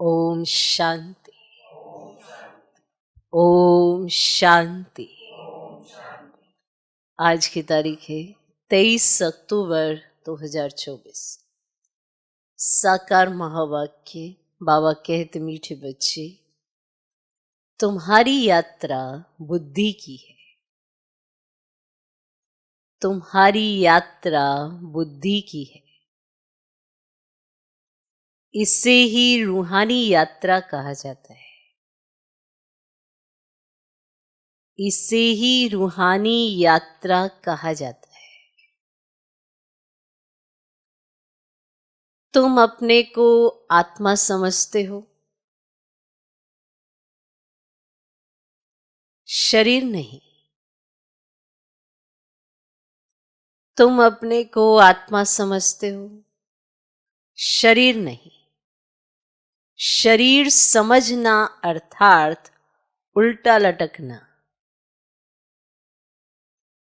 ओम शांति। ओम शांति। आज की तारीख है 23 अक्टूबर 2024। साकार महावाक्य। बाबा कहते मीठे बच्चे, तुम्हारी यात्रा बुद्धि की है। तुम्हारी यात्रा बुद्धि की है। इसे ही रूहानी यात्रा कहा जाता है। इसे ही रूहानी यात्रा कहा जाता है। तुम अपने को आत्मा समझते हो, शरीर नहीं। तुम अपने को आत्मा समझते हो, शरीर नहीं। शरीर समझना अर्थात उल्टा लटकना।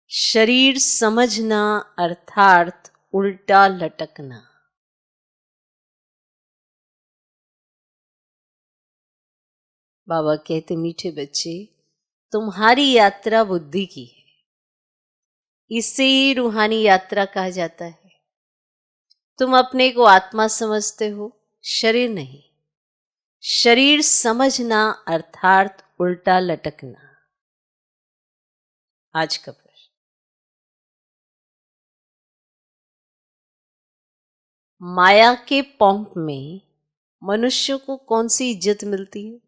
शरीर समझना अर्थात उल्टा लटकना। बाबा कहते मीठे बच्चे, तुम्हारी यात्रा बुद्धि की है। इसे ही रूहानी यात्रा कहा जाता है। तुम अपने को आत्मा समझते हो, शरीर नहीं। शरीर समझना अर्थात उल्टा लटकना। आज का प्रश्न, माया के पंप में मनुष्यों को कौन सी इज्जत मिलती है?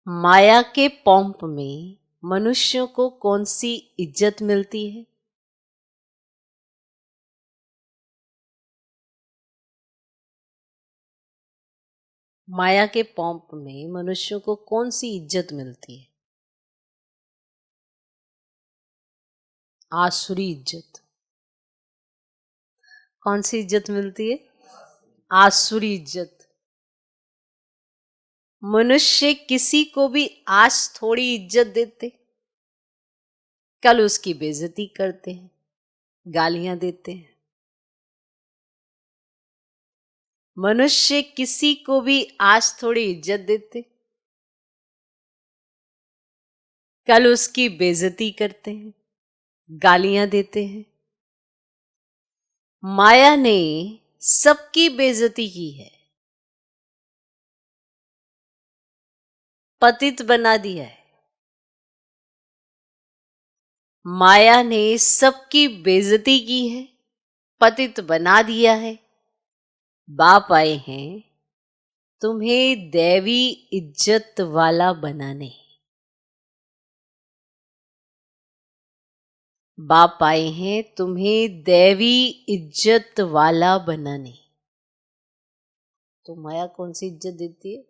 माया के पंप में मनुष्यों को कौन सी इज्जत मिलती है? माया के पंप में मनुष्यों को कौन सी इज्जत मिलती है? आसुरी इज्जत। कौन सी इज्जत मिलती है? आसुरी इज्जत। मनुष्य किसी को भी आज थोड़ी इज्जत देते, कल उसकी बेइज्जती करते हैं, गालियां देते हैं। मनुष्य किसी को भी आज थोड़ी इज्जत देते, कल उसकी बेइज्जती करते हैं, गालियां देते हैं। माया ने सबकी बेइज्जती की है, पतित बना दिया है। माया ने सबकी बेइज्जती की है, पतित बना दिया है। बाप आए हैं तुम्हें दैवी इज्जत वाला बनाने। बाप आए हैं तुम्हें दैवी इज्जत वाला बनाने। तो माया कौन सी इज्जत देती है?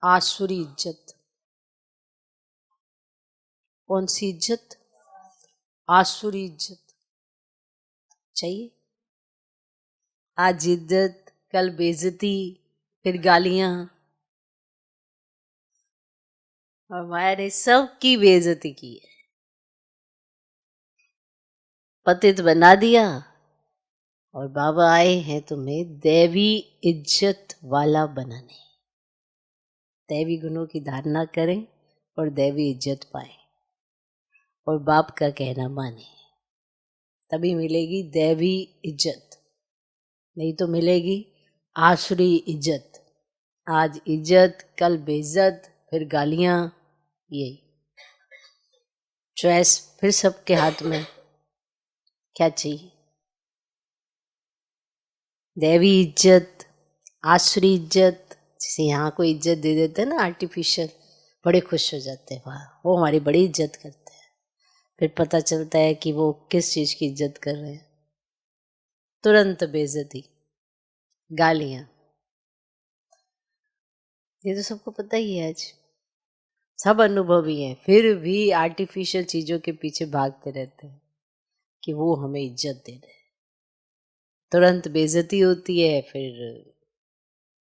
आसुरी इज्जत। कौन सी इज्जत? आसुरी इज्जत। चाहिए? आज इज्जत, कल बेइज्जती, फिर गालियां। और माया ने सबकी बेइज्जती की है, पतित बना दिया। और बाबा आए हैं तुम्हें दैवी इज्जत वाला बनाने। दैवी गुणों की धारणा करें और दैवी इज्जत पाए और बाप का कहना माने, तभी मिलेगी दैवी इज्जत। नहीं तो मिलेगी आसुरी इज्जत। आज इज्जत, कल बेइज्जत, फिर गालियां। यही चॉइस फिर सबके हाथ में। क्या चाहिए? दैवी इज्जत, आसुरी इज्जत। जैसे यहाँ कोई इज्जत दे देते हैं ना आर्टिफिशियल, बड़े खुश हो जाते हैं, वाह वो हमारी बड़ी इज्जत करते हैं। फिर पता चलता है कि वो किस चीज़ की इज्जत कर रहे हैं। तुरंत बेइज्जती, गालियां। ये तो सबको पता ही है, आज सब अनुभवी हैं, फिर भी आर्टिफिशियल चीज़ों के पीछे भागते रहते हैं कि वो हमें इज्जत दे रहे हैं। तुरंत बेइज्जती होती है, फिर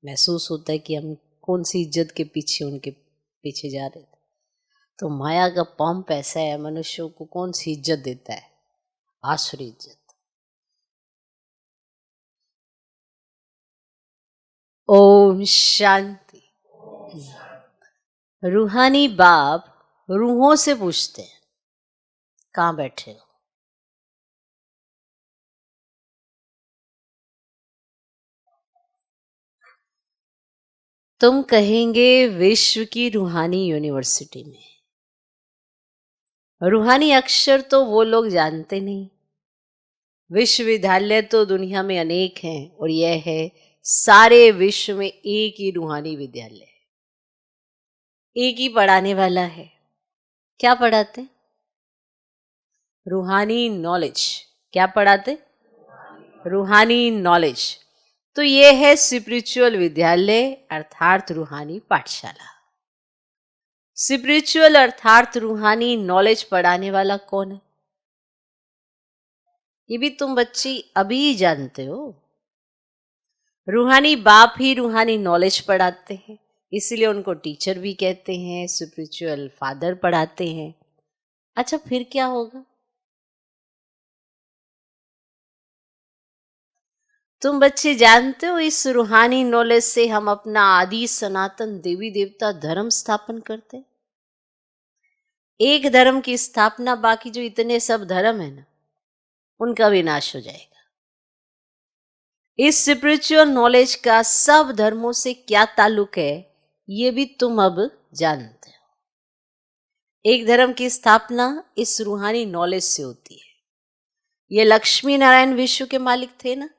महसूस होता है कि हम कौन सी इज्जत के पीछे उनके पीछे जा रहे थे। तो माया का पंप ऐसा है, मनुष्यों को कौन सी इज्जत देता है? आसुरी इज्जत। ओम शांति। रूहानी बाप रूहों से पूछते हैं, कहाँ बैठे हो? तुम कहेंगे विश्व की रूहानी यूनिवर्सिटी में। रूहानी अक्षर तो वो लोग जानते नहीं। विश्वविद्यालय तो दुनिया में अनेक हैं और यह है सारे विश्व में एक ही रूहानी विद्यालय है, एक ही पढ़ाने वाला है। क्या पढ़ाते? रूहानी नॉलेज। क्या पढ़ाते? रूहानी नॉलेज। तो ये है स्पिरिचुअल विद्यालय अर्थात रूहानी पाठशाला। स्पिरिचुअल अर्थात रूहानी नॉलेज पढ़ाने वाला कौन है? ये भी तुम बच्ची अभी जानते हो। रूहानी बाप ही रूहानी नॉलेज पढ़ाते हैं, इसलिए उनको टीचर भी कहते हैं, स्पिरिचुअल फादर पढ़ाते हैं। अच्छा, फिर क्या होगा? तुम बच्चे जानते हो इस रूहानी नॉलेज से हम अपना आदि सनातन देवी देवता धर्म स्थापन करते हैं। एक धर्म की स्थापना, बाकी जो इतने सब धर्म है ना, उनका विनाश हो जाएगा। इस स्पिरिचुअल नॉलेज का सब धर्मों से क्या ताल्लुक है, ये भी तुम अब जानते हो। एक धर्म की स्थापना इस रूहानी नॉलेज से होती है। ये लक्ष्मी नारायण विश्व के मालिक थे ना,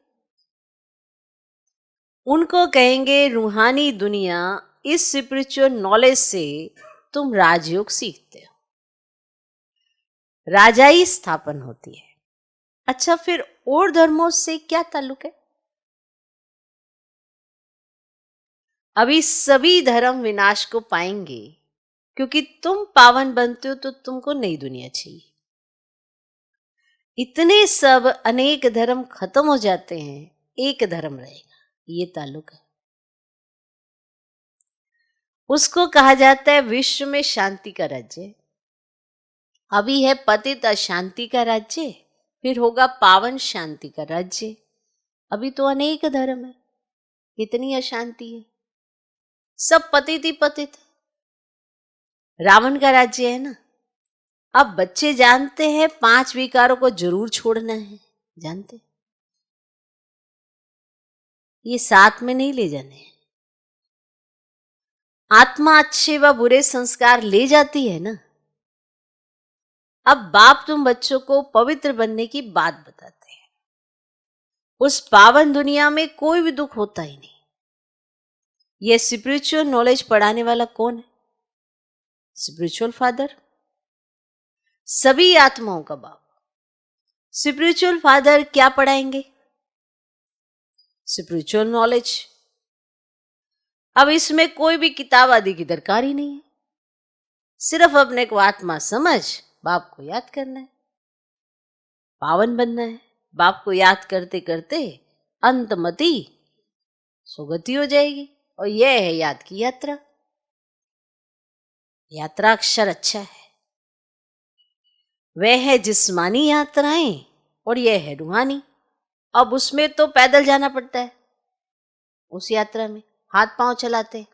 उनको कहेंगे रूहानी दुनिया। इस स्पिरिचुअल नॉलेज से तुम राजयोग सीखते हो, राजाई स्थापन होती है। अच्छा, फिर और धर्मों से क्या ताल्लुक है? अभी सभी धर्म विनाश को पाएंगे, क्योंकि तुम पावन बनते हो तो तुमको नई दुनिया चाहिए। इतने सब अनेक धर्म खत्म हो जाते हैं, एक धर्म रहेगा। ये ताल्लुक है। उसको कहा जाता है विश्व में शांति का राज्य। अभी है पतित अशांति का राज्य, फिर होगा पावन शांति का राज्य। अभी तो अनेक धर्म है, कितनी अशांति है, सब पतित ही पतित। रावण का राज्य है ना। अब बच्चे जानते हैं 5 विकारों को जरूर छोड़ना है, जानते? ये साथ में नहीं ले जाने हैं। आत्मा अच्छे व बुरे संस्कार ले जाती है ना। अब बाप तुम बच्चों को पवित्र बनने की बात बताते हैं। उस पावन दुनिया में कोई भी दुख होता ही नहीं। ये स्पिरिचुअल नॉलेज पढ़ाने वाला कौन है? स्पिरिचुअल फादर, सभी आत्माओं का बाप। स्पिरिचुअल फादर क्या पढ़ाएंगे? Spiritual knowledge. अब इसमें कोई भी किताब आदि की दरकार ही नहीं है, सिर्फ अपने को आत्मा समझ बाप को याद करना है, पावन बनना है। बाप को याद करते करते अंतमति सुगति हो जाएगी। और यह है याद की यात्रा। यात्रा अक्षर अच्छा है। वह है जिस्मानी यात्राएं और यह है रूहानी। अब उसमें तो पैदल जाना पड़ता है, उस यात्रा में हाथ पांव चलाते।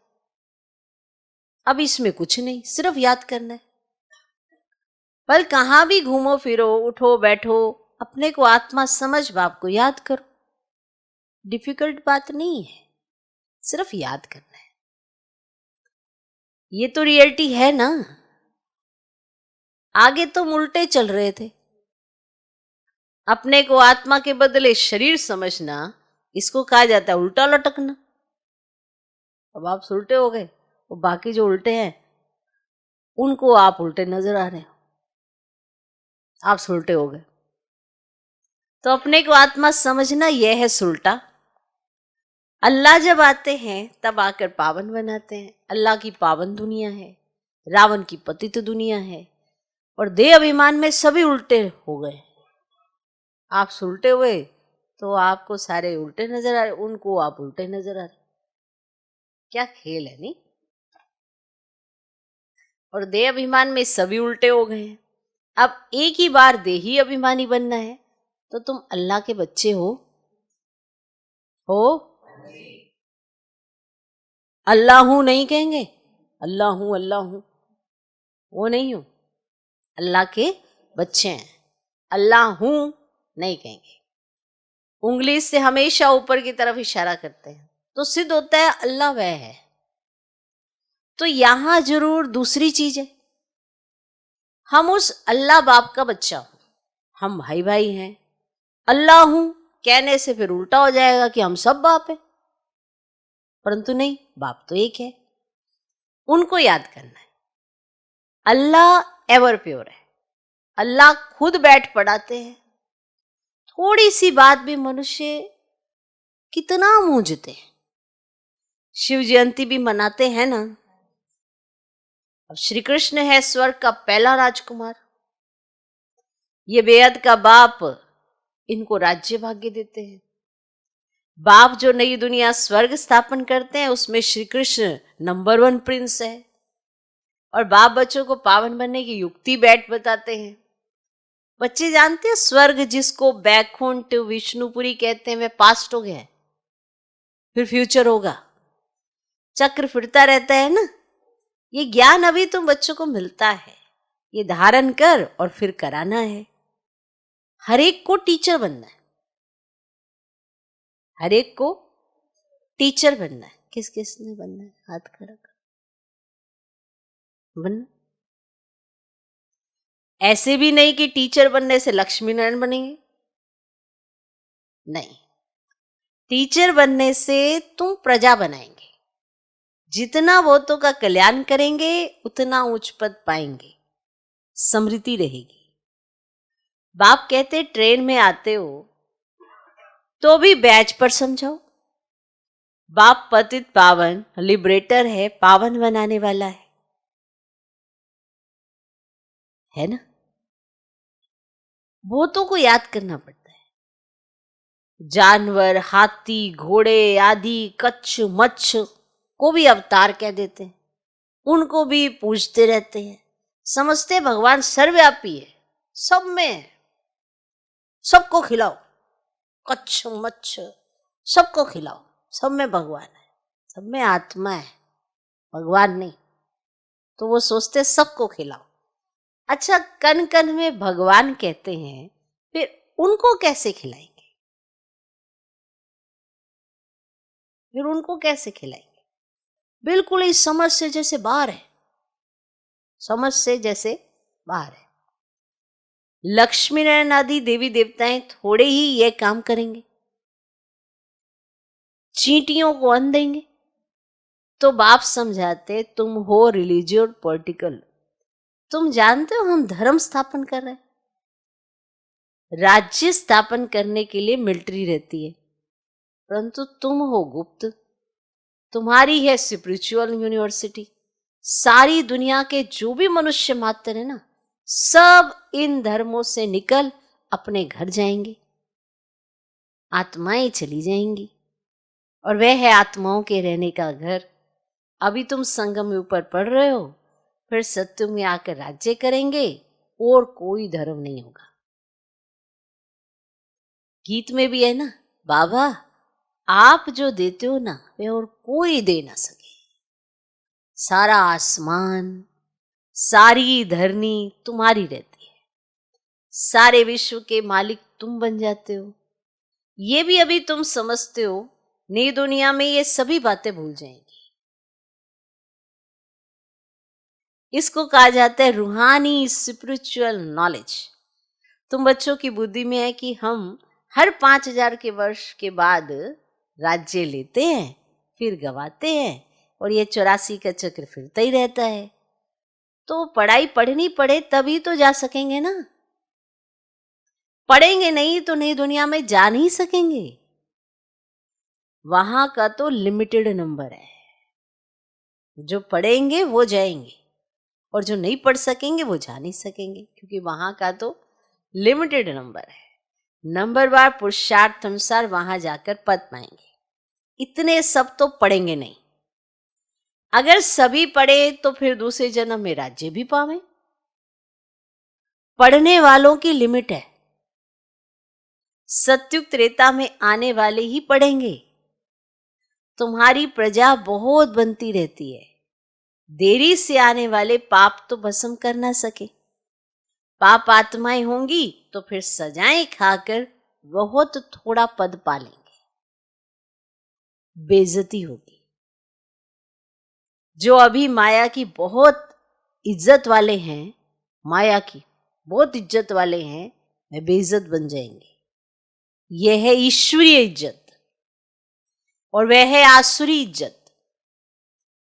अब इसमें कुछ नहीं, सिर्फ याद करना है। पर कहां भी घूमो फिरो, उठो बैठो, अपने को आत्मा समझ बाप को याद करो। डिफिकल्ट बात नहीं है, सिर्फ याद करना है। ये तो रियलिटी है ना। आगे तुम उल्टे चल रहे थे। अपने को आत्मा के बदले शरीर समझना, इसको कहा जाता है उल्टा लटकना। अब आप उल्टे हो गए, वो बाकी जो उल्टे हैं उनको आप उल्टे नजर आ रहे हो, आप सुलटे हो गए। तो अपने को आत्मा समझना यह है सुलटा। अल्लाह जब आते हैं तब आकर पावन बनाते हैं। अल्लाह की पावन दुनिया है, रावण की पतित दुनिया है। और देह अभिमान में सभी उल्टे हो गए। आप सुलटे हुए तो आपको सारे उल्टे नजर आ रहे, उनको आप उल्टे नजर आ रहे। क्या खेल है नहीं। और देह अभिमान में सभी उल्टे हो गए हैं। अब एक ही बार देही अभिमानी बनना है तो तुम अल्लाह के बच्चे हो। अल्लाह हूं नहीं कहेंगे, अल्लाह हूं, वो नहीं हूं, अल्लाह के बच्चे हैं, अल्लाह हूं नहीं कहेंगे। उंगली से हमेशा ऊपर की तरफ इशारा करते हैं, तो सिद्ध होता है अल्लाह वह है। तो यहां जरूर दूसरी चीज है, हम उस अल्लाह बाप का बच्चा हूं, हम भाई भाई हैं। अल्लाह हूं कहने से फिर उल्टा हो जाएगा कि हम सब बाप हैं, परंतु नहीं, बाप तो एक है। उनको याद करना है, अल्लाह एवर प्योर है, अल्लाह खुद बैठ पढ़ाते हैं। थोड़ी सी बात भी मनुष्य कितना मूंझते हैं। शिव जयंती भी मनाते हैं ना। अब श्री कृष्ण है स्वर्ग का पहला राजकुमार, ये बेहद का बाप इनको राज्य भाग्य देते हैं। बाप जो नई दुनिया स्वर्ग स्थापन करते हैं उसमें श्री कृष्ण नंबर 1 प्रिंस है, और बाप बच्चों को पावन बनने की युक्ति बैठ बताते हैं। बच्चे जानते हैं स्वर्ग जिसको बैकुंठ विष्णुपुरी कहते हैं, वह पास्ट हो गया है, फिर फ्यूचर होगा। चक्र फिरता रहता है ना। ये ज्ञान अभी तुम बच्चों को मिलता है, ये धारण कर और फिर कराना है। हर एक को टीचर बनना है, हर एक को टीचर बनना है। किस किस ने बनना है? हाथ खड़ा कर। बनना ऐसे भी नहीं कि टीचर बनने से लक्ष्मी नारायण बनेंगे, नहीं, टीचर बनने से तुम प्रजा बनाएंगे। जितना बहुतों का कल्याण करेंगे उतना उच्च पद पाएंगे, समृद्धि रहेगी। बाप कहते ट्रेन में आते हो तो भी बैच पर समझाओ। बाप पतित पावन लिबरेटर है, पावन बनाने वाला है ना। बहुतों को याद करना पड़ता है। जानवर, हाथी, घोड़े आदि, कच्छ मच्छ को भी अवतार कह देते हैं, उनको भी पूजते रहते हैं। समझते भगवान सर्वव्यापी है, सब में है, सबको खिलाओ, कच्छ मच्छ सबको खिलाओ, सब में भगवान है, सब में आत्मा है, भगवान नहीं। तो वो सोचते सबको खिलाओ। अच्छा, कन कन में भगवान कहते हैं, फिर उनको कैसे खिलाएंगे? फिर उनको कैसे खिलाएंगे? बिल्कुल इस समझ से जैसे बाहर है, समझ से जैसे बाहर है। लक्ष्मी नारायण आदि देवी देवताएं थोड़े ही ये काम करेंगे, चींटियों को अन्न देंगे। तो बाप समझाते तुम हो रिलीजियस और पॉलिटिकल, तुम जानते हो हम धर्म स्थापन कर रहे हैं। राज्य स्थापन करने के लिए मिलिट्री रहती है, परंतु तुम हो गुप्त, तुम्हारी है स्पिरिचुअल यूनिवर्सिटी। सारी दुनिया के जो भी मनुष्य मात्र है ना, सब इन धर्मों से निकल अपने घर जाएंगे, आत्माएं चली जाएंगी, और वह है आत्माओं के रहने का घर। अभी तुम संगम में ऊपर पढ़ रहे हो, फिर सत्युग में आकर राज्य करेंगे, और कोई धर्म नहीं होगा। गीत में भी है ना, बाबा आप जो देते हो ना वे और कोई दे ना सके। सारा आसमान, सारी धरनी तुम्हारी रहती है, सारे विश्व के मालिक तुम बन जाते हो। ये भी अभी तुम समझते हो, नई दुनिया में ये सभी बातें भूल जाएंगी। इसको कहा जाता है रूहानी स्पिरिचुअल नॉलेज। तुम बच्चों की बुद्धि में है कि हम हर 5000 के वर्ष के बाद राज्य लेते हैं, फिर गवाते हैं, और ये 84 का चक्र फिरता ही रहता है। तो पढ़ाई पढ़नी पड़े तभी तो जा सकेंगे ना, पढ़ेंगे नहीं तो नई दुनिया में जा नहीं सकेंगे। वहां का तो लिमिटेड नंबर है, जो पढ़ेंगे वो जाएंगे, और जो नहीं पढ़ सकेंगे वो जा नहीं सकेंगे, क्योंकि वहां का तो लिमिटेड नंबर है। नंबर बार पुरुषार्थ अनुसार वहां जाकर पद पाएंगे। इतने सब तो पढ़ेंगे नहीं। अगर सभी पढ़े तो फिर दूसरे जन्म में राज्य भी पावे। पढ़ने वालों की लिमिट है, सत्युग त्रेता में आने वाले ही पढ़ेंगे, तुम्हारी प्रजा बहुत बनती रहती है, देरी से आने वाले पाप तो भस्म कर ना सके। पाप आत्माएं होंगी तो फिर सजाएं खाकर बहुत थोड़ा पद पालेंगे, बेइज्जती होगी। जो अभी माया की बहुत इज्जत वाले हैं, माया की बहुत इज्जत वाले हैं, वे बेइज्जत बन जाएंगे। यह है ईश्वरीय इज्जत और वह है आसुरी इज्जत।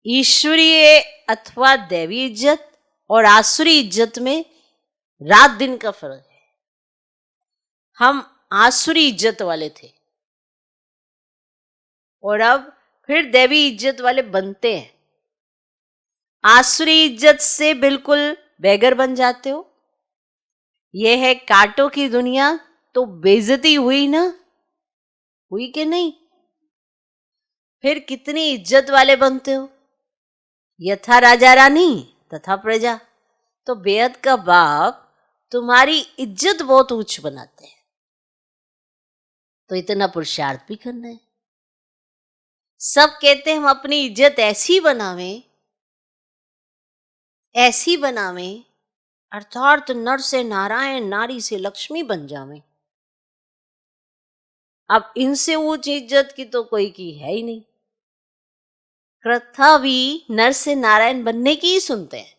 ईश्वरीय अथवा दैवी इज्जत और आसुरी इज्जत में रात दिन का फर्क है। हम आसुरी इज्जत वाले थे और अब फिर दैवी इज्जत वाले बनते हैं। आसुरी इज्जत से बिल्कुल बेगर बन जाते हो। यह है कांटों की दुनिया, तो बेइज्जती हुई ना, हुई कि नहीं? फिर कितनी इज्जत वाले बनते हो। यथा राजा रानी तथा प्रजा। तो बेअद का बाप तुम्हारी इज्जत बहुत ऊंच बनाते हैं, तो इतना पुरुषार्थ भी करना है। सब कहते हैं हम अपनी इज्जत ऐसी बनावें अर्थात नर से नारायण, नारी से लक्ष्मी बन जावें। अब इनसे ऊंची इज्जत की तो कोई की है ही नहीं। कथा भी नर से नारायण बनने की ही सुनते हैं।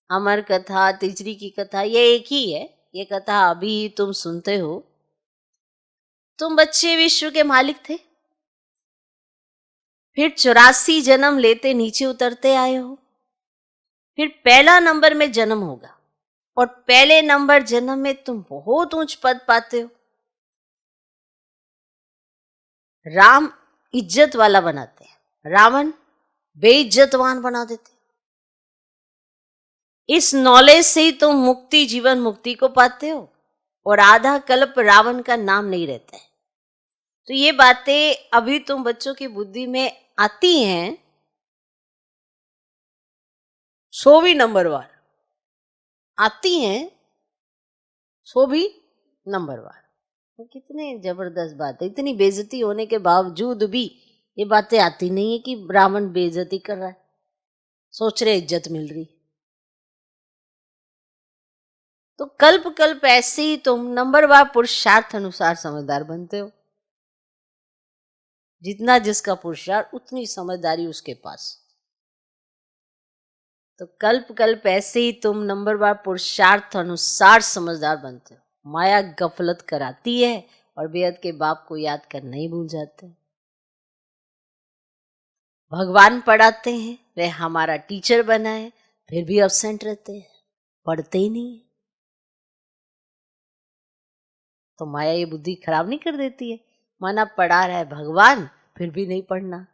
अमर कथा, तिजरी की कथा, ये एक ही है। ये कथा अभी तुम सुनते हो। तुम बच्चे विश्व के मालिक थे, फिर 84 जन्म लेते नीचे उतरते आए हो, फिर पहला नंबर में जन्म होगा और पहले नंबर जन्म में तुम बहुत ऊंच पद पाते हो। राम इज्जत वाला बनाते हैं, रावण बेइज्जतवान बना देते। इस नॉलेज से ही तुम मुक्ति, जीवन मुक्ति को पाते हो और आधा कल्प रावण का नाम नहीं रहता है। तो ये बातें अभी तुम बच्चों की बुद्धि में आती हैं 100वीं नंबरवार आती हैं, 100वीं नंबरवार। तो कितने जबरदस्त बात है। इतनी बेइज्जती होने के बावजूद भी ये बातें आती नहीं है कि ब्राह्मण बेइज्जती कर रहा है, सोच रहे इज्जत मिल रही। तो कल्प कल्प ऐसे ही तुम नंबरवार पुरुषार्थ अनुसार समझदार बनते हो। जितना जिसका पुरुषार्थ उतनी समझदारी उसके पास। तो कल्प कल्प ऐसे ही तुम नंबरवार पुरुषार्थ अनुसार समझदार बनते हो। माया गफलत कराती है और बेअद के बाप को याद करना ही भूल जाते हैं। भगवान पढ़ाते हैं, वह हमारा टीचर बना है, फिर भी अब्सेंट रहते हैं, पढ़ते ही नहीं है। तो माया ये बुद्धि खराब नहीं कर देती है? माना पढ़ा रहा है भगवान, फिर भी नहीं पढ़ना।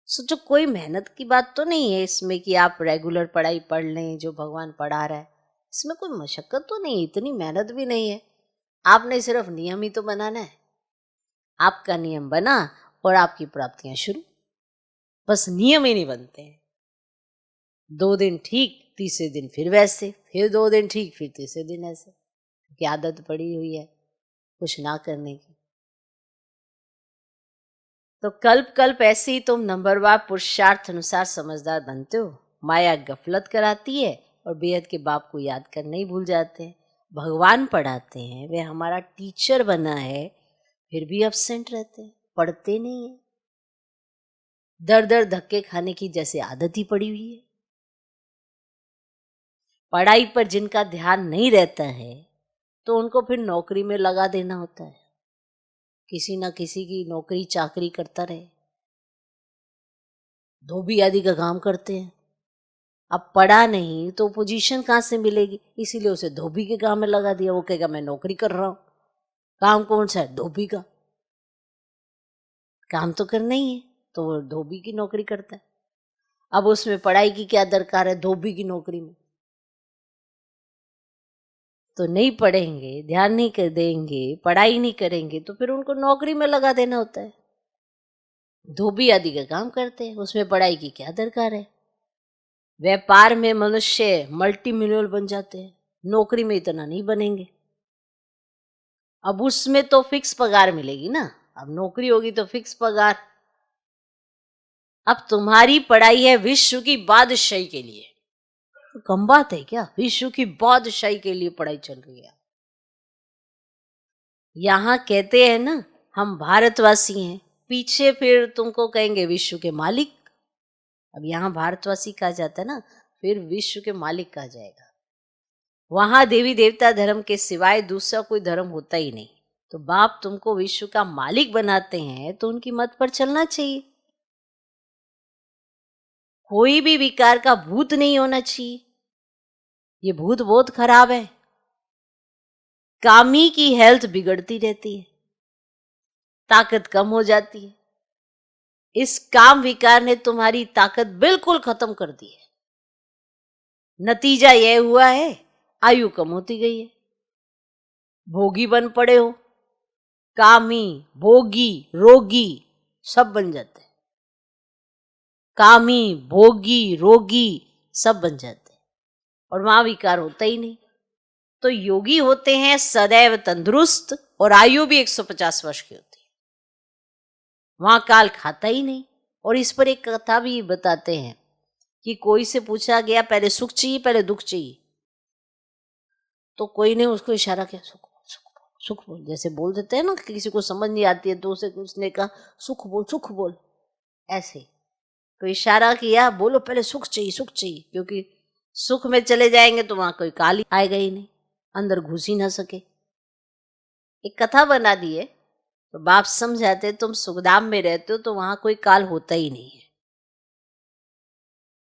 सोचो कोई मेहनत की बात तो नहीं है इसमें कि आप रेगुलर पढ़ाई पढ़ लें जो भगवान पढ़ा रहा है। इसमें कोई मशक्कत तो नहीं, इतनी मेहनत भी नहीं है। आपने सिर्फ नियम ही तो बनाना है। आपका नियम बना और आपकी प्राप्तियां शुरू। बस नियम ही नहीं बनते हैं। 2 दिन ठीक, तीसरे दिन फिर वैसे, फिर 2 दिन ठीक, फिर तीसरे दिन ऐसे, क्योंकि आदत पड़ी हुई है कुछ ना करने की। तो कल्प कल्प ऐसे ही तुम नंबरवार पुरुषार्थ अनुसार समझदार बनते हो। माया गफलत कराती है और बेहद के बाप को याद करना ही भूल जाते हैं। भगवान पढ़ाते हैं, वे हमारा टीचर बना है, फिर भी अब्सेंट रहते हैं, पढ़ते नहीं है। दर दर धक्के खाने की जैसे आदत ही पड़ी हुई है। पढ़ाई पर जिनका ध्यान नहीं रहता है तो उनको फिर नौकरी में लगा देना होता है, किसी ना किसी की नौकरी चाकरी करता रहे, धोबी आदि का काम करते हैं। अब पढ़ा नहीं तो पोजीशन कहाँ से मिलेगी, इसीलिए उसे धोबी के काम में लगा दिया। वो कहेगा मैं नौकरी कर रहा हूँ, काम कौन सा है? धोबी का। काम तो करना ही है, तो वो धोबी की नौकरी करता है। अब उसमें पढ़ाई की क्या दरकार है धोबी की नौकरी में? तो नहीं पढ़ेंगे, ध्यान नहीं कर देंगे, पढ़ाई नहीं करेंगे तो फिर उनको नौकरी में लगा देना होता है। धोबी आदि का काम करते हैं, उसमें पढ़ाई की क्या दरकार है? व्यापार में मनुष्य मल्टी मिलियनर बन जाते हैं, नौकरी में इतना नहीं बनेंगे। अब उसमें तो फिक्स पगार मिलेगी ना, अब नौकरी होगी तो फिक्स पगार, अब तुम्हारी पढ़ाई है विश्व की बादशाही के लिए। तो कम बात है क्या? विश्व की बादशाही के लिए पढ़ाई चल रही है। यहां कहते हैं ना हम भारतवासी हैं, पीछे फिर तुमको कहेंगे विश्व के मालिक। अब यहाँ भारतवासी कहा जाता है ना, फिर विश्व के मालिक कहा जाएगा। वहां देवी देवता धर्म के सिवाय दूसरा कोई धर्म होता ही नहीं। तो बाप तुमको विश्व का मालिक बनाते हैं तो उनकी मत पर चलना चाहिए। कोई भी विकार का भूत नहीं होना चाहिए। ये भूत बहुत खराब है। कामी की हेल्थ बिगड़ती रहती है, ताकत कम हो जाती है। इस काम विकार ने तुम्हारी ताकत बिल्कुल खत्म कर दी है। नतीजा यह हुआ है आयु कम होती गई है, भोगी बन पड़े हो। कामी, भोगी, रोगी सब बन जाते हैं। कामी, भोगी, रोगी सब बन जाते हैं और वहां विकार होता ही नहीं। तो योगी होते हैं सदैव तंदुरुस्त और आयु भी 150 वर्ष की होती है। वहां काल खाता ही नहीं। और इस पर एक कथा भी बताते हैं कि कोई से पूछा गया पहले सुख चाहिए पहले दुख चाहिए, तो कोई ने उसको इशारा किया सुख बोल, सुख बोल, सुख बोल। जैसे बोल देते हैं ना कि किसी को समझ नहीं आती है तो उसे उसने कहा सुख बोल, सुख बोल। ऐसे तो इशारा किया बोलो पहले सुख चाहिए, सुख चाहिए, क्योंकि सुख में चले जाएंगे तो वहां कोई काल आएगा ही नहीं, अंदर घुस ही ना सके। एक कथा बना दी है तो बाप समझाते तुम सुखधाम में रहते हो तो वहां कोई काल होता ही नहीं है,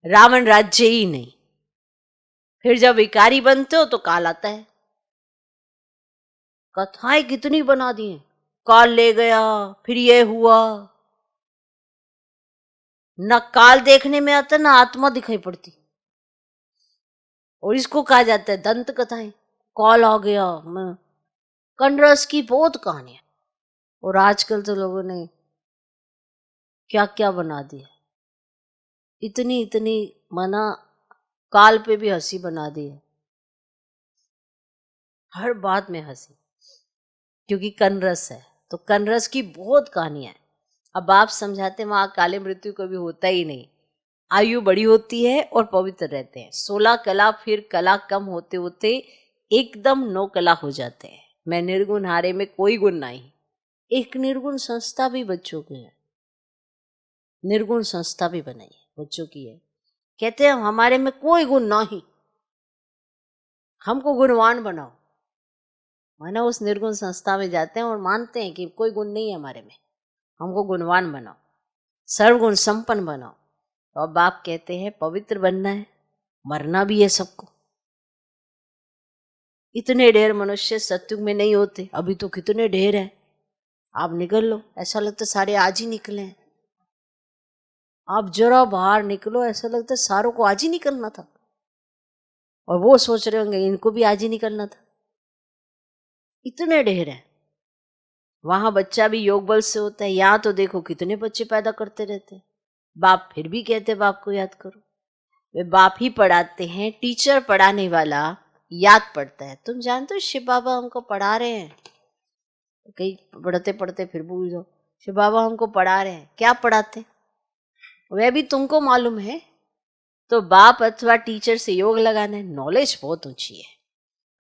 रावण राज्य ही नहीं। फिर जब विकारी बनते हो तो काल आता है। कथाएं कितनी बना दी हैं, काल ले गया फिर ये हुआ। न काल देखने में आता ना आत्मा दिखाई पड़ती। और इसको कहा जाता है दंत कथाएं। काल आ गया, कनरस की बहुत कहानियां। और आजकल तो लोगों ने क्या क्या बना दिया, इतनी इतनी मना काल पे भी हंसी बना दी है, हर बात में हंसी, क्योंकि कनरस है तो कनरस की बहुत कहानियां है। अब आप समझाते वहां काले मृत्यु कभी होता ही नहीं, आयु बड़ी होती है और पवित्र रहते हैं। 16 कला फिर कला कम होते होते एकदम 9 कला हो जाते हैं। मैं निर्गुण हारे में कोई गुण नहीं। एक निर्गुण संस्था भी बच्चों की है, निर्गुण संस्था भी बनाई है बच्चों की है। कहते हैं हमारे में कोई गुण नहीं, हमको गुणवान बनाओ। माना उस निर्गुण संस्था में जाते हैं और मानते हैं कि कोई गुण नहीं है हमारे में, हमको गुणवान बनाओ, सर्वगुण संपन्न बनाओ। तो अब बाप कहते हैं पवित्र बनना है, मरना भी है सबको। इतने ढेर मनुष्य सत्युग में नहीं होते, अभी तो कितने ढेर है। आप निकल लो, ऐसा लगता है सारे आज ही निकले हैं। आप जरा बाहर निकलो, ऐसा लगता है सारों को आज ही निकलना था। और वो सोच रहे होंगे इनको भी आज ही निकलना था। इतने ढेर है। वहां बच्चा भी योग बल से होता है, यहाँ तो देखो कितने बच्चे पैदा करते रहते हैं। बाप फिर भी कहते बाप को याद करो। वे बाप ही पढ़ाते हैं, टीचर पढ़ाने वाला याद पड़ता है। तुम जानते हो शिव बाबा हमको पढ़ा रहे हैं, कहीं पढ़ते पढ़ते फिर भूल जाओ। शिव बाबा हमको पढ़ा रहे हैं, क्या पढ़ाते वह भी तुमको मालूम है। तो बाप अथवा टीचर से योग लगाना है, नॉलेज बहुत ऊंची है।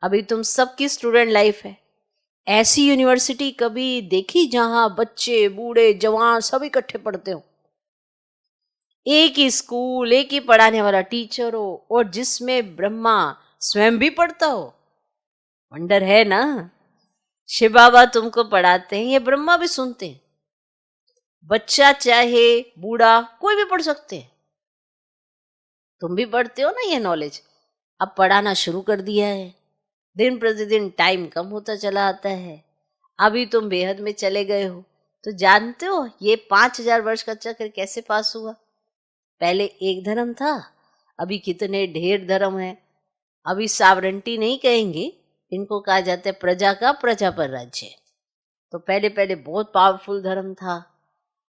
अभी तुम सबकी स्टूडेंट लाइफ है। ऐसी यूनिवर्सिटी कभी देखी जहां बच्चे बूढ़े जवान सब इकट्ठे पढ़ते हो, एक ही स्कूल, एक ही पढ़ाने वाला टीचर हो और जिसमें ब्रह्मा स्वयं भी पढ़ता हो। वंडर है ना। शिव बाबा तुमको पढ़ाते हैं, ये ब्रह्मा भी सुनते हैं। बच्चा चाहे बूढ़ा कोई भी पढ़ सकते हैं। तुम भी पढ़ते हो ना ये नॉलेज। अब पढ़ाना शुरू कर दिया है, दिन प्रतिदिन टाइम कम होता चला आता है। अभी तुम बेहद में चले गए हो तो जानते हो ये 5000 वर्ष का चक्र कैसे पास हुआ। पहले एक धर्म था, अभी कितने ढेर धर्म है। अभी सॉवरेंटी नहीं कहेंगे, इनको कहा जाता है प्रजा का प्रजा पर राज्य। तो पहले पहले बहुत पावरफुल धर्म था,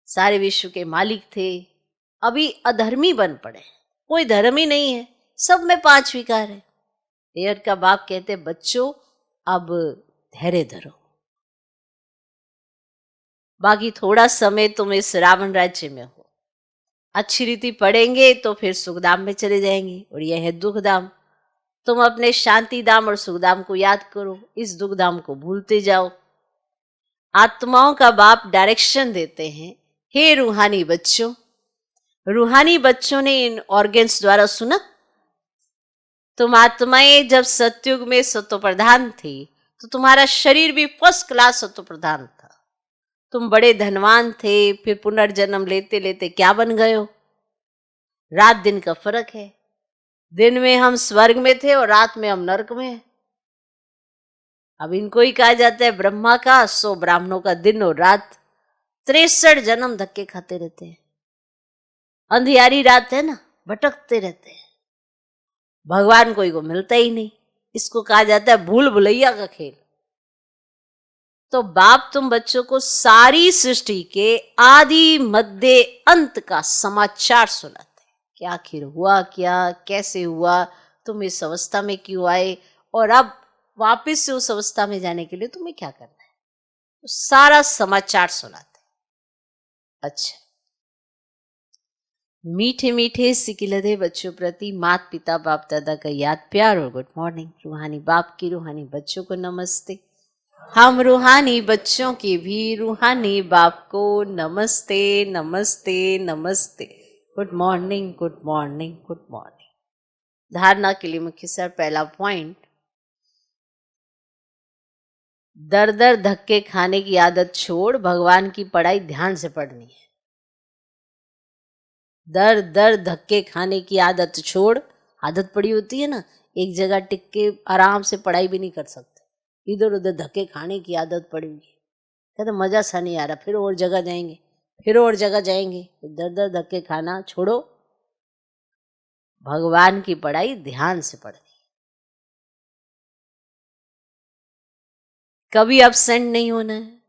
सारे विश्व के मालिक थे। अभी अधर्मी बन पड़े, कोई धर्म ही नहीं है, सब में 5 विकार है। देयर का बाप कहते बच्चों अब धैर्य धरो, बाकी थोड़ा समय तुम इस रावण राज्य में हो, अच्छी रीति पढ़ेंगे तो फिर सुखधाम में चले जाएंगे, और यह है दुखधाम। तुम अपने शांति धाम और सुखधाम को याद करो, इस दुखधाम को भूलते जाओ। आत्माओं का बाप डायरेक्शन देते हैं, हे रूहानी बच्चों। रूहानी बच्चों ने इन ऑर्गन्स द्वारा सुना, तुम आत्माएं जब सतयुग में सत्व प्रधान थी तो तुम्हारा शरीर भी फर्स्ट क्लास सत्व प्रधान था। तुम बड़े धनवान थे, फिर पुनर्जन्म लेते लेते क्या बन गए हो? रात दिन का फर्क है। दिन में हम स्वर्ग में थे और रात में हम नरक में हैं। अब इनको ही कहा जाता है ब्रह्मा का 100 ब्राह्मणों का दिन और रात। 63 जन्म धक्के खाते रहते हैं। अंधियारी रात है ना, भटकते रहते हैं, भगवान कोई को मिलता ही नहीं। इसको कहा जाता है भूल भुलैया का खेल। तो बाप तुम बच्चों को सारी सृष्टि के आदि मध्य अंत का समाचार सुनाते हैं कि आखिर हुआ क्या, कैसे हुआ, तुम इस अवस्था में क्यों आए, और अब वापस से उस अवस्था में जाने के लिए तुम्हें क्या करना है, तो सारा समाचार सुनाते हैं। अच्छा, मीठे मीठे सिकिलधे बच्चों प्रति माता पिता बाप दादा का याद प्यार और गुड मॉर्निंग। रूहानी बाप की रूहानी बच्चों को नमस्ते। हम रूहानी बच्चों की भी रूहानी बाप को नमस्ते नमस्ते नमस्ते। Good morning good morning good morning. धारणा के लिए मुख्य सर पहला पॉइंट, दर दर धक्के खाने की आदत छोड़, भगवान की पढ़ाई ध्यान से पढ़नी है। दर दर धक्के खाने की आदत छोड़। आदत पड़ी होती है ना, एक जगह टिक के आराम से पढ़ाई भी नहीं कर सकते, इधर उधर धक्के खाने की आदत पड़ी हुई है। कहते मजा सा नहीं आ रहा, फिर और जगह जाएंगे, फिर और जगह जाएंगे। दर दर धक्के खाना छोड़ो, भगवान की पढ़ाई ध्यान से पढ़नी। कभी अब्सेंट नहीं होना है।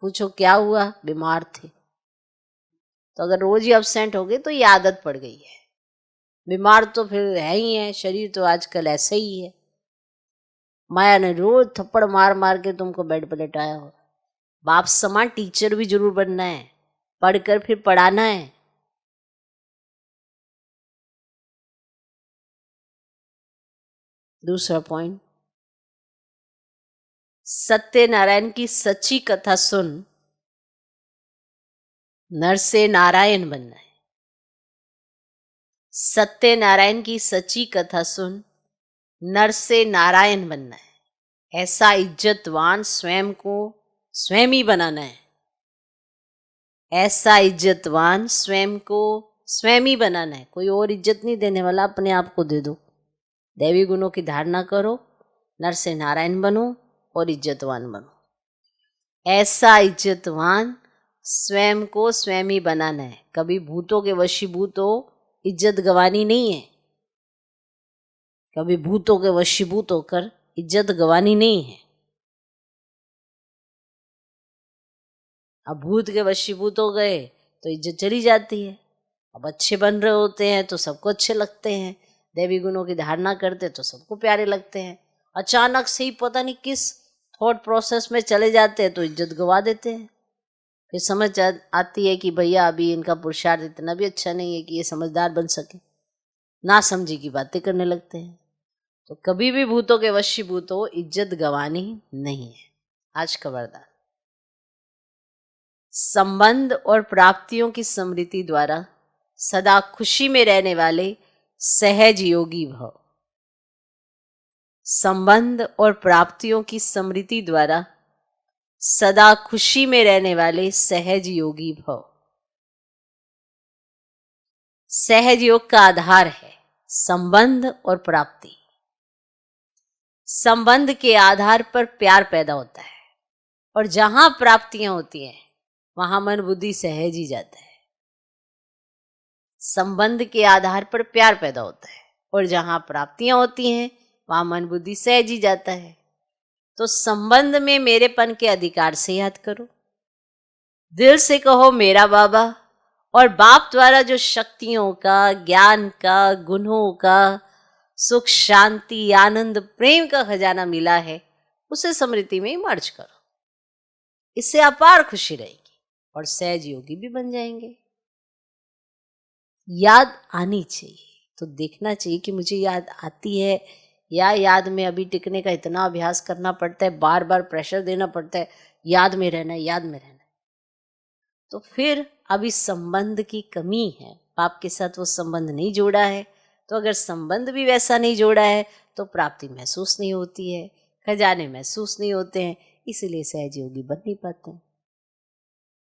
पूछो क्या हुआ? बीमार थे, तो अगर रोज ही अब्सेंट हो गए तो ये आदत पड़ गई है। बीमार तो फिर है ही है, शरीर तो आजकल ऐसे ही है। माया ने रोज थप्पड़ मार मार के तुमको बेड पर लेटाया हो। बाप समान टीचर भी जरूर बनना है, पढ़कर फिर पढ़ाना है। दूसरा पॉइंट, सत्यनारायण की सच्ची कथा सुन, नर से नारायण बनना है। सत्यनारायण की सच्ची कथा सुन, नर से नारायण बनना है। ऐसा इज्जतवान स्वयं को स्वयं ही बनाना है। ऐसा इज्जतवान स्वयं को स्वयं ही बनाना है। कोई और इज्जत नहीं देने वाला, अपने आप को दे दो। दैवी गुणों की धारणा करो, नर से नारायण बनो और इज्जतवान बनो। ऐसा इज्जतवान स्वयं को स्वयं ही बनाना है। कभी भूतों के वशीभूत हो, इज्जत गंवानी नहीं है। कभी भूतों के वशीभूत होकर इज्जत गंवानी नहीं है। अब भूत के वशीभूत हो गए तो इज्जत चली जाती है। अब अच्छे बन रहे होते हैं तो सबको अच्छे लगते हैं, दैवी गुणों की धारणा करते तो सबको प्यारे लगते हैं। अचानक से ही पता नहीं किस थॉट प्रोसेस में चले जाते हैं तो इज्जत गवा देते हैं। फिर समझ आती है कि भैया अभी इनका पुरुषार्थ इतना भी अच्छा नहीं है कि ये समझदार बन सके। ना समझी की बातें करने लगते हैं। तो कभी भी भूतों के वशीभूत हो, इज्जत गंवानी नहीं है। आज का वरदान, संबंध और प्राप्तियों की स्मृति द्वारा सदा खुशी में रहने वाले सहज योगी भव। संबंध और प्राप्तियों की स्मृति द्वारा सदा खुशी में रहने वाले सहज योगी भव। सहज योग का आधार है संबंध और प्राप्ति। संबंध के आधार पर प्यार पैदा होता है, और जहां प्राप्तियां होती हैं वहां मन बुद्धि सहज ही जाता है। संबंध के आधार पर प्यार पैदा होता है, और जहां प्राप्तियां होती हैं वहां मन बुद्धि सहज ही जाता है। तो संबंध में मेरेपन के अधिकार से याद करो, दिल से कहो मेरा बाबा, और बाप द्वारा जो शक्तियों का, ज्ञान का, गुणों का, सुख, शांति, आनंद, प्रेम का खजाना मिला है उसे स्मृति में मर्ज करो। इससे अपार खुशी रहेगी और सहज योगी भी बन जाएंगे। याद आनी चाहिए। तो देखना चाहिए कि मुझे याद आती है या याद में अभी टिकने का इतना अभ्यास करना पड़ता है, बार बार प्रेशर देना पड़ता है, याद में रहना है, याद में रहना है। तो फिर अभी संबंध की कमी है, पाप के साथ वो संबंध नहीं जोड़ा है। तो अगर संबंध भी वैसा नहीं जोड़ा है तो प्राप्ति महसूस नहीं होती है, खजाने महसूस नहीं होते हैं, इसीलिए सहज योगी बन नहीं पाते हैं।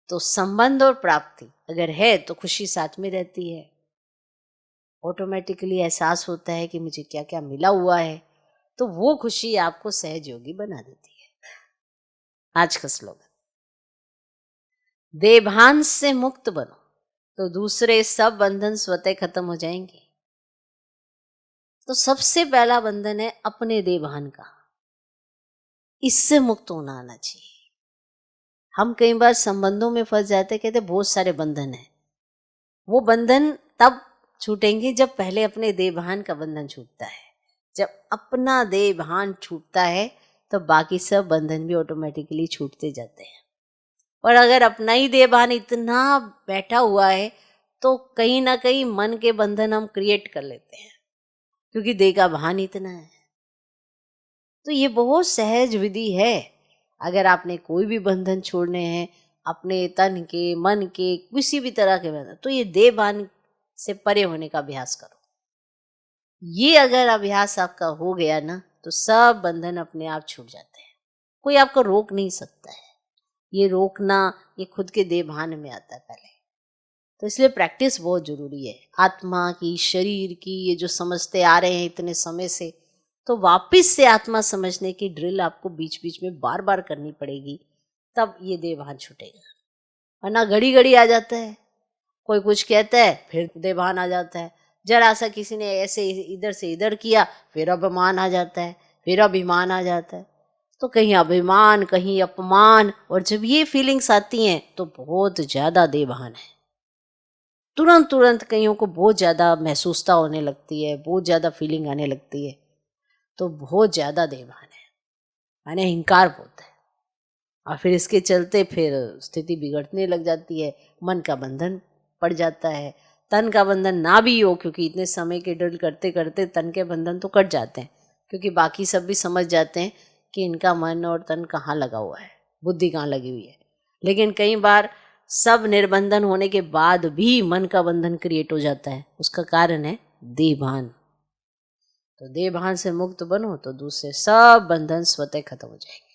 तो संबंध और प्राप्ति अगर है तो खुशी साथ में रहती है, ऑटोमेटिकली एहसास होता है कि मुझे क्या क्या मिला हुआ है, तो वो खुशी आपको सहज योगी बना देती है। आज का स्लोगन, देभान से मुक्त बनो तो दूसरे सब बंधन स्वतः खत्म हो जाएंगे। तो सबसे पहला बंधन है अपने देभान का, इससे मुक्त होना आना चाहिए। हम कई बार संबंधों में फंस जाते, कहते बहुत सारे बंधन हैं। वो बंधन तब छूटेंगे जब पहले अपने देभान का बंधन छूटता है। जब अपना देभान छूटता है तो बाकी सब बंधन भी ऑटोमेटिकली छूटते जाते हैं। और अगर अपना ही देभान इतना बैठा हुआ है तो कहीं ना कहीं मन के बंधन हम क्रिएट कर लेते हैं, क्योंकि देह का भान इतना है। तो ये बहुत सहज विधि है। अगर आपने कोई भी बंधन छोड़ने हैं, अपने तन के, मन के, किसी भी तरह के बंधन, तो ये देह भान से परे होने का अभ्यास करो। ये अगर अभ्यास आपका हो गया ना तो सब बंधन अपने आप छूट जाते हैं, कोई आपको रोक नहीं सकता है। ये रोकना ये खुद के देह भान में आता है पहले। तो इसलिए प्रैक्टिस बहुत जरूरी है, आत्मा की, शरीर की, ये जो समझते आ रहे हैं इतने समय से, तो वापस से आत्मा समझने की ड्रिल आपको बीच बीच में बार बार करनी पड़ेगी, तब ये देह भान छूटेगा। वरना घड़ी घड़ी आ जाता है, कोई कुछ कहता है फिर देह भान आ जाता है, जरा सा किसी ने ऐसे इधर से इधर किया फिर अभिमान आ जाता है, फिर अभिमान आ जाता है। तो कहीं अभिमान कहीं अपमान, और जब ये फीलिंग्स आती हैं तो बहुत ज़्यादा देह भान है। तुरंत तुरंत कईयों को बहुत ज़्यादा महसूसता होने लगती है, बहुत ज़्यादा फीलिंग आने लगती है, तो बहुत ज़्यादा देह भान है, माने अहंकार बहुत है। और फिर इसके चलते फिर स्थिति बिगड़ने लग जाती है, मन का बंधन पड़ जाता है। तन का बंधन ना भी हो, क्योंकि इतने समय के ड्रिल करते करते तन के बंधन तो कट जाते हैं, क्योंकि बाकी सब भी समझ जाते हैं कि इनका मन और तन कहाँ लगा हुआ है, बुद्धि कहाँ लगी हुई है। लेकिन कई बार सब निर्बंधन होने के बाद भी मन का बंधन क्रिएट हो जाता है, उसका कारण है देहभान। तो देहभान से मुक्त बनो तो दूसरे सब बंधन स्वतः खत्म हो जाएंगे।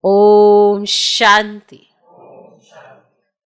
ओम शांति।